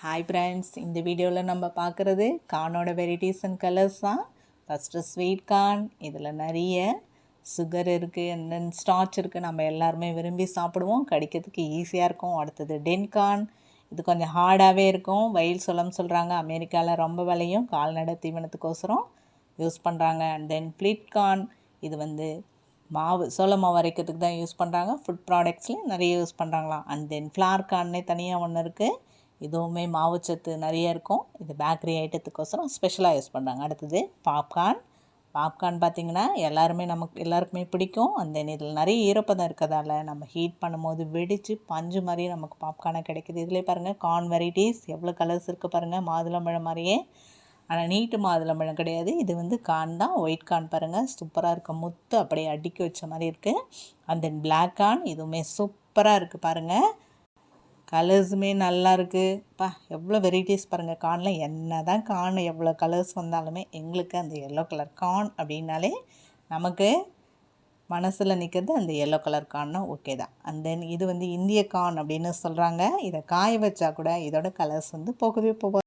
Hi friends, இந்த வீடியோவில் நம்ம பார்க்குறது கார்னோட வெரைட்டிஸ் அண்ட் கலர்ஸ் தான். First sweet corn. இதில் நிறைய சுகர் இருக்குது அண்ட் தென் ஸ்டார்ச் இருக்குது. நம்ம எல்லாருமே விரும்பி சாப்பிடுவோம், கடிக்கிறதுக்கு ஈஸியாக இருக்கும். அடுத்தது டென் கார்ன். இது கொஞ்சம் ஹார்டாகவே இருக்கும். வயல் சொலம் சொல்கிறாங்க. அமெரிக்காவில் ரொம்ப விலையும் கால்நடை தீவனத்துக்கோசரம் யூஸ் பண்ணுறாங்க. And then flint corn. இது மாவு சோள மாவு அரைக்கிறதுக்கு தான் யூஸ் பண்ணுறாங்க. ஃபுட் ப்ராடக்ட்ஸ்லேயும் நிறைய யூஸ் பண்ணுறாங்களாம். அண்ட் தென் ஃப்ளார் கார்னே தனியாக ஒன்று இருக்குது. இதுவுமே மாவுச்சத்து நிறைய இருக்கும். இது பேக்கரி ஐட்டத்துக்கோசரம் ஸ்பெஷலாக யூஸ் பண்ணுறாங்க. அடுத்தது பாப்கார்ன். பாப்கார்ன் பார்த்திங்கன்னா எல்லாருக்குமே பிடிக்கும். அந்த இதில் நிறைய ஈரப்பதம் இருக்கிறதால நம்ம ஹீட் பண்ணும்போது வெடித்து பஞ்சு மாதிரி நமக்கு பாப்கார்னை கிடைக்கிது. இதிலே பாருங்கள் கார்ன் வெரைட்டிஸ் எவ்வளோ கலர்ஸ் இருக்குது பாருங்கள். மாதுளம்பழம் மாதிரியே, ஆனால் நீட்டு மாதுளம்பழம் கிடையாது. இது கார்ன் தான். ஒயிட் கார்ன் பாருங்கள், சூப்பராக இருக்குது. முத்து அப்படியே அடுக்கி வச்ச மாதிரி இருக்குது. And then black corn. இதுவுமே சூப்பராக இருக்குது பாருங்கள். கலர்ஸுமே நல்லா இருக்குது. எவ்வளோ வெரைட்டிஸ் பாருங்கள். கார்னில் என்ன தான் கார்ன் எவ்வளோ கலர்ஸ் வந்தாலுமே எங்களுக்கு அந்த எல்லோ கலர் கார்ன் அப்படின்னாலே நமக்கு மனசில் நிற்கிறது அந்த எல்லோ கலர் கார்ன்னா ஓகே தான். அண்ட் தென் இது இந்திய கார்ன் அப்படின்னு சொல்கிறாங்க. இதை காய வச்சா கூட இதோட கலர்ஸ் போகவே போகாது.